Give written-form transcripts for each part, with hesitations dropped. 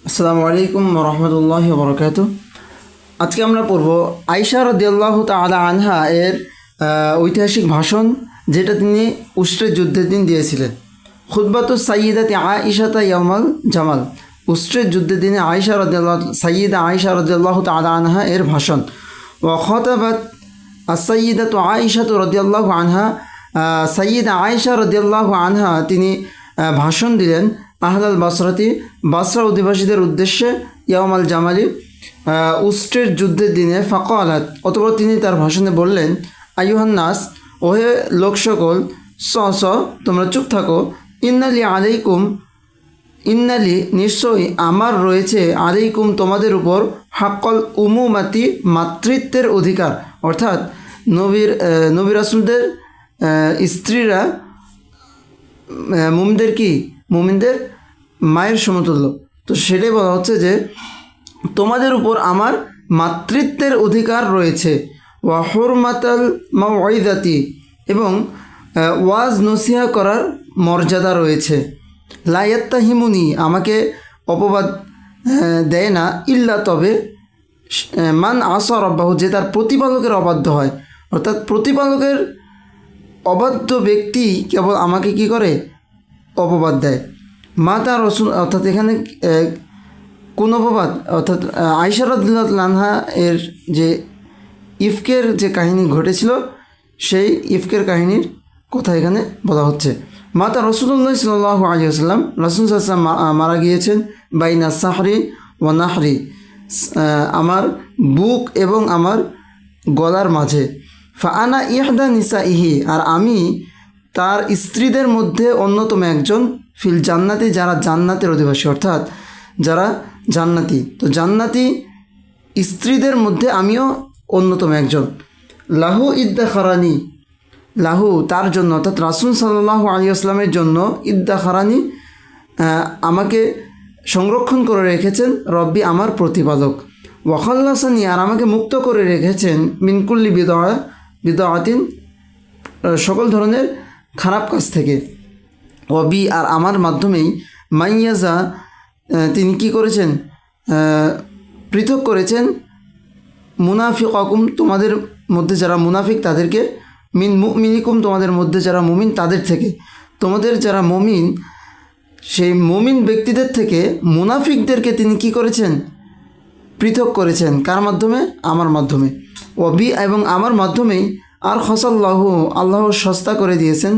আসসালামু আলাইকুম রহমতুল্লাহি ওয়া বারাকাতুহু। আজকে আমরা পড়ব আয়েশা রাদিয়াল্লাহু তাআলা আনহা এর ঐতিহাসিক ভাষণ, যেটা তিনি উষ্ট্রের যুদ্ধের দিন দিয়েছিলেন। খুতবাতুস সাইয়্যিদাতি আয়েশাতা ইয়াউমাল জামাল, উষ্ট্রের যুদ্ধের দিনে সাইয়্যিদা আয়েশা রাদিয়াল্লাহু তাআলা আনহা এর ভাষণ। ওয়া খাতাবাত as-সাইয়্যিদাতু আয়েশাতু রাদিয়াল্লাহু আনহা, সাইয়্যিদা আয়েশা রাদিয়াল্লাহু আনহা তিনি ভাষণ দিলেন আহলাল বাসরাতি, বাসরা অধিবাসীদের উদ্দেশ্যে, ইয়াউমাল জামালি, উষ্ট্রের যুদ্ধের দিনে। ফাকালাত, অতঃপর তিনি তার ভাষণে বললেন, আইয়ুহান নাস, ওহে লোক সকল, তোমরা চুপ থাকো। ইন্নালি নিশ্চয়ই আমার রয়েছে, আলাইকুম তোমাদের উপর, হাক্কল উমুমাতি মাতৃত্বের অধিকার, অর্থাৎ নবী রাসূলদের স্ত্রীরা মুমিনদের মায়ের সমতুল্য। তো সেটাই বলা হচ্ছে যে তোমাদের উপর আমার মাতৃত্বের অধিকার রয়েছে। ওয়া হুরমাতাল মাউইযাতি, এবং ওয়াজ নসিহা করার মর্যাদা রয়েছে। লা ইয়াত্তাহিমুনি, আমাকে অপবাদ দেয় না, ইল্লা তবে, মান আসা রব্বাহু, যে তার প্রতিপালকের অবাধ্য হয়, অর্থাৎ প্রতিপালকের অবাধ্য ব্যক্তি কেবল আমাকে কি করে, অপবাদ দেয়। মা তার রসুল, অর্থাৎ এখানে কোন অপবাদ, অর্থাৎ আয়েশা রাদিয়াল্লাহু আনহা এর যে ইফকের যে কাহিনী ঘটেছিল, সেই ইফকের কাহিনীর কথা এখানে বলা হচ্ছে। মাতা রাসূলুল্লাহ সাল্লাল্লাহু আলাইহি ওয়াসাল্লাম, রাসূল সাল্লাল্লাহু আলাইহি ওয়াসাল্লাম মারা গিয়েছেন বাইনা সাহরি ওয়া নাহরি, আমার বুক এবং আমার গলার মাঝে। ফাআনা ইহদা নিসাইহি, আর আমি তার স্ত্রীদের মধ্যে অন্যতম একজন, ফিল জান্নাতি, যারা জান্নাতের অধিবাসী, অর্থাৎ যারা জান্নাতি। তো জান্নাতি স্ত্রীদের মধ্যে আমিও অন্যতম একজন। লাহু ইদ্দাখারানি, লাহু তার জন্য, অর্থাৎ রাসূল সাল্লাল্লাহু আলাইহি ওয়াসাল্লামের জন্য, ইদ্দাখারানি আমাকে সংরক্ষণ করে রেখেছেন, রব্বি আমার প্রতিপালক। ওয়াখাল্লাসানি, আর আমাকে মুক্ত করে রেখেছেন, মিনকুল্লি বিদআতিন সকল ধরনের খারাপ কাজ থেকে। ওয়াবি, আর আমার মাধ্যমেই, মাইয়াজা তিনি কি করেছেন, পৃথক করেছেন, মুনাফিকাকুম তোমাদের মধ্যে যারা মুনাফিক তাদেরকে, মিন মুমিনিকুম তোমাদের মধ্যে যারা মুমিন তাদের থেকে, তোমাদের যারা মুমিন সেই মুমিন ব্যক্তিদের থেকে মুনাফিকদেরকে তিনি কি করেছেন, পৃথক করেছেন। কার মাধ্যমে? আমার মাধ্যমে। ওয়াবি, এবং আমার মাধ্যমেই, আর খসাল্লাহু, আল্লাহ সস্তা করে দিয়েছেন,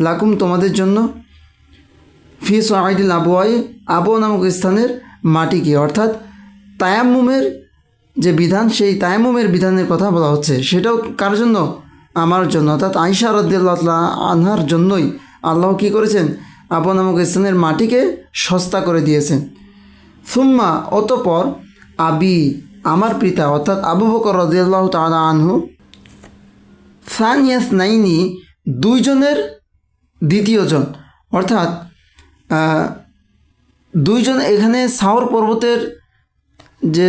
লাকুম তোমাদের জন্য, ফি সাইডিল আবওয়াই, আবওয়া নামক স্থানের মাটিকে, অর্থাৎ তায়াম্মুমের যে বিধান, সেই তায়াম্মুমের বিধানের কথা বলা হচ্ছে। সেটাও কার জন্য? আমার জন্য, অর্থাৎ আয়েশা রাদিয়াল্লাহু আনহার জন্যই আল্লাহ কি করেছেন, আবওয়া নামক স্থানের মাটিকে সস্তা করে দিয়েছেন। সুম্মা, অতঃপর, আবি আমার পিতা, অর্থাৎ আবু বকর রাদিয়াল্লাহু তাআলা আনহু, সানিয়াস নাইনি দুইজনের দ্বিতীয়জন, অর্থাৎ দুইজন। এখানে সাওর পর্বতের যে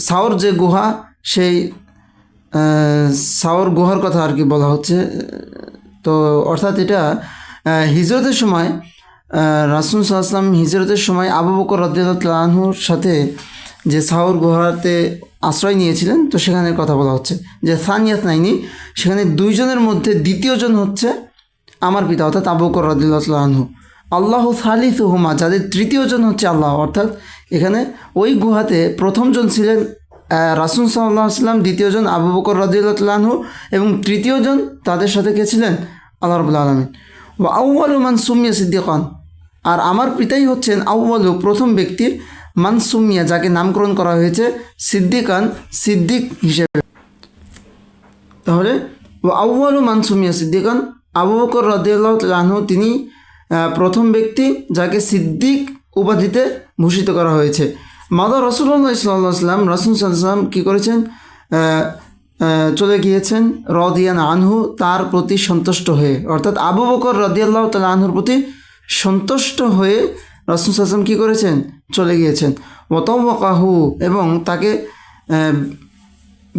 সাওর যে গুহা, সেই সাওর গুহার কথা আর কি বলা হচ্ছে। তো অর্থাৎ এটা হিজরতের সময়, রাসূল সাল্লাল্লাহু আলাইহি ওয়াসাল্লাম হিজরতের সময় আবু বকর রাদিয়াল্লাহু আনহুর সাথে যে সাওর গুহাতে আশ্রয় নিয়েছিলেন, তো সেখানের কথা বলা হচ্ছে যে সানিয়াত নাইনি, সেখানে দুইজনের মধ্যে দ্বিতীয়জন হচ্ছে আমার পিতা, অর্থাৎ আবু বকর রাদিয়াল্লাহু আনহু। আল্লাহু সালিসুহুমা, যাদের তৃতীয়জন হচ্ছে আল্লাহ, অর্থাৎ এখানে ওই গুহাতে প্রথমজন ছিলেন রাসূল সাল্লাল্লাহু আলাইহি ওয়াসাল্লাম, দ্বিতীয়জন আবু বকর রাদিয়াল্লাহু আনহু, এবং তৃতীয়জন তাদের সাথে কে ছিলেন? আল্লাহ রাব্বুল আলামিন। ওয়া আউয়ালু মান সুমিয়া সিদ্দিকান, আর আমার পিতাই হচ্ছেন আউয়ালু প্রথম ব্যক্তি, মান সুমিয়া যাকে নামকরণ করা হয়েছে, সিদ্দিকান সিদ্দিক হিসেবে। তাহলে ওয়া আউয়ালু মান সুমিয়া সিদ্দিকান, আবু বকর রাদিয়াল্লাহু আনহু তিনি প্রথম ব্যক্তি যাকে সিদ্দিক উপাধিতে ভূষিত করা হয়েছে। মাদা রাসূলুল্লাহ সাল্লাল্লাহু আলাইহি ওয়াসাল্লাম, রাসূল সাল্লাল্লাহু আলাইহি ওয়াসাল্লাম কী করেছেন, চলে গিয়েছেন, রাদিয়ান আনহু তার প্রতি সন্তুষ্ট হয়ে, অর্থাৎ আবু বকর রাদিয়াল্লাহু তাআলা আনহুর প্রতি সন্তুষ্ট হয়ে রাসূল সাল্লাল্লাহু আলাইহি ওয়াসাল্লাম কী করেছেন, চলে গিয়েছেন। ওয়াতাওয়াকাহু, এবং তাকে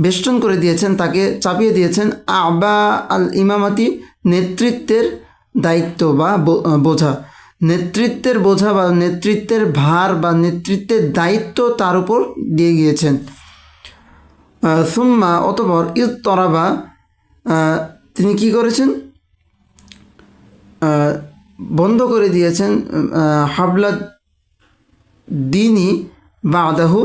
বেষ্টন করে দিয়েছেন, তাকে চাপিয়ে দিয়েছেন, আবা আল ইমামাতি নেতৃত্বের দায়িত্ব বা বোঝা। নেতৃত্বের বোঝা বা নেতৃত্বের ভার বা নেতৃত্বের দায়িত্ব তার উপর দিয়ে গিয়েছেন। সুম্মা অতঃপর ইদ তরাবা তিনি কি করেছেন, বন্ধ করে দিয়েছেন হাবলা দিনই বাদাহু,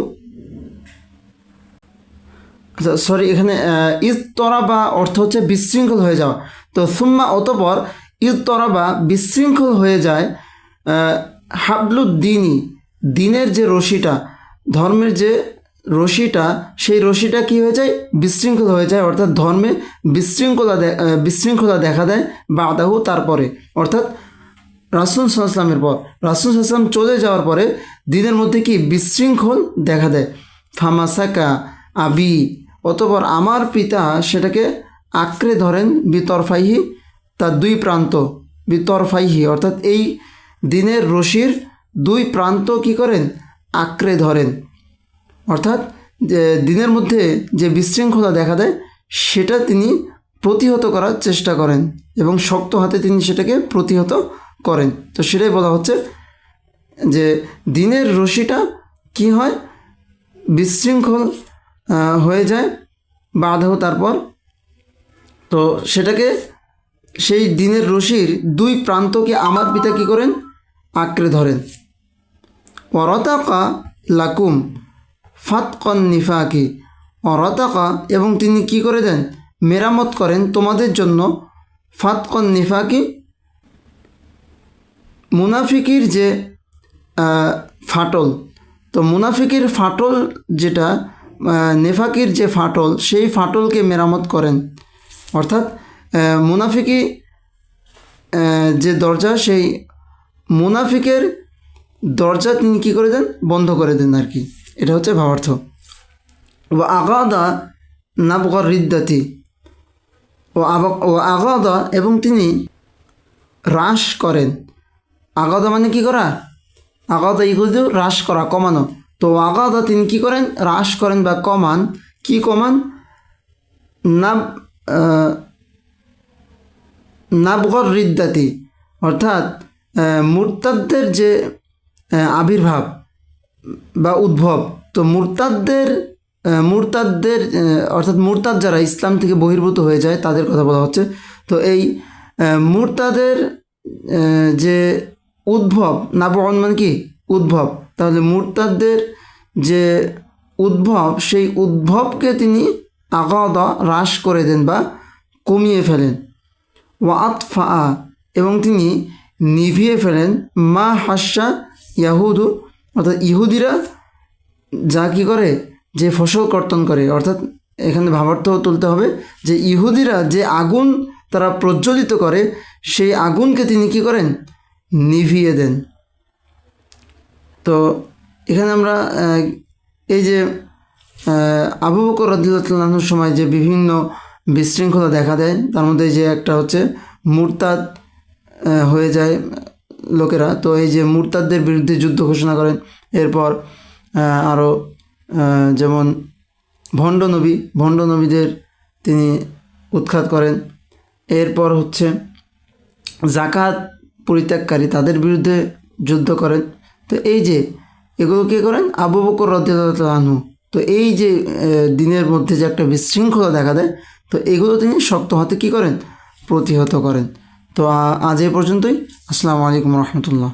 সরি এখানে ইদ তরাবা অর্থ হচ্ছে বিশৃঙ্খল হয়ে যাওয়া। তো সুম্মা অতঃপর ইদ তরাবা বিশৃঙ্খল হয়ে যায় হাবলুদ্দিনই দিনের যে রশিটা, ধর্মের যে রশিটা, সেই রশিটা কি হয়ে যায়, বিশৃঙ্খল হয়ে যায়, অর্থাৎ ধর্মে বিশৃঙ্খলা দেখা দেয় বাদাহু তারপরে, অর্থাৎ রাসূল সাল্লাল্লাহু আলাইহি ওয়াসাল্লামের পর, রাসূল সাল্লাল্লাহু আলাইহি ওয়াসাল্লাম চলে যাওয়ার পরে দিনের মধ্যে কি বিশৃঙ্খল দেখা দেয়। ফামাসাকা আবি অতঃপর আমার পিতা সেটাকে আঁকড়ে ধরেন, বিতরফাইহি তার দুই প্রান্ত, বিতরফাইহি অর্থাৎ এই দিনের রশির দুই প্রান্ত কি করেন, আঁকড়ে ধরেন, অর্থাৎ যে দিনের মধ্যে যে বিশৃঙ্খলা দেখা দেয় সেটা তিনি প্রতিহত করার চেষ্টা করেন এবং শক্ত হাতে তিনি সেটাকে প্রতিহত করেন। তো সেটাই বলা হচ্ছে যে দিনের রশিটা কি হয়, বিশৃঙ্খল হয়ে যায় বাধাও তারপর, তো সেটাকে সেই দিনের রশির দুই প্রান্তকে আমার পিতা কী করেন, আঁকড়ে ধরেন। অরতাকা লাকুম ফাতকন নিফাকি, অরতাকা এবং তিনি কি করে দেন, মেরামত করেন তোমাদের জন্য, ফাতকন নিফাকি মুনাফিকির যে ফাটল, তো মুনাফিকির ফাটল যেটা, নেফাকির যে ফাটল, সেই ফাটলকে মেরামত করেন, অর্থাৎ মুনাফিকি যে দরজা, সেই মুনাফিকের দরজা তিনি কী করে দেন, বন্ধ করে দেন আর কি, এটা হচ্ছে ভাবার্থ। ও আগাদা নাবগর রিদ্দাতি, ও আগাদা এবং তিনি হ্রাস করেন, আগাদা মানে কি করা, আগাদা ইগুলো হ্রাস করা, কমানো, তো আগাদা তিনি কি করেন, হ্রাস করেন বা কমান, কি কমান, নাবগর রিদ্দাতি অর্থাৎ মুরতাদদের যে আবির্ভাব বা উদ্ভব, তো মুরতাদদের অর্থাৎ মুরতাদ যারা ইসলাম থেকে বহির্ভূত হয়ে যায় তাদের কথা বলা হচ্ছে। তো এই মুরতাদের যে উদ্ভব, নাবগন মানে কি উদ্ভব, তাহলে মুরতাদদের যে উদ্ভব, সেই উদ্ভবকে তিনি আগাদা হ্রাস করে দেন বা কমিয়ে ফেলেন। ওয়াতফা এবং তিনি নিভিয়ে ফেলেন, মা হাস্যা ইয়াহুদু অর্থাৎ ইহুদিরা যা কী করে, যে ফসল কর্তন করে, অর্থাৎ এখানে ভাবার্থ তুলতে হবে যে ইহুদিরা যে আগুন তারা প্রজ্বলিত করে, সেই আগুনকে তিনি কি করেন, নিভিয়ে দেন। তো এখানে আমরা এই যে আবু বকর রাদিয়াল্লাহু আনহুর সময় যে বিভিন্ন বিশৃঙ্খলা দেখা দেয়, তার মধ্যে যে একটা হচ্ছে মুরতাদ হয়ে যায় লোকেরা, তো এই যে মুরতাদদের বিরুদ্ধে যুদ্ধ ঘোষণা করেন। এরপর আরও যেমন ভণ্ড নবীদের তিনি উৎখাত করেন। এরপর হচ্ছে জাকাত পরিত্যাগকারী তাদের বিরুদ্ধে যুদ্ধ করেন। তো এই যে এগুলো কে করেন, আবু বকর রাদিয়াল্লাহু আনহু। তো এই যে দিনের মধ্যে যে একটা বিশৃঙ্খলা দেখা দেয়, তো এগুলো তিনি শক্ত হাতে কী করেন, প্রতিহত করেন। তো আজ এই পর্যন্তই। আসসালামু আলাইকুম রহমতুল্লাহ।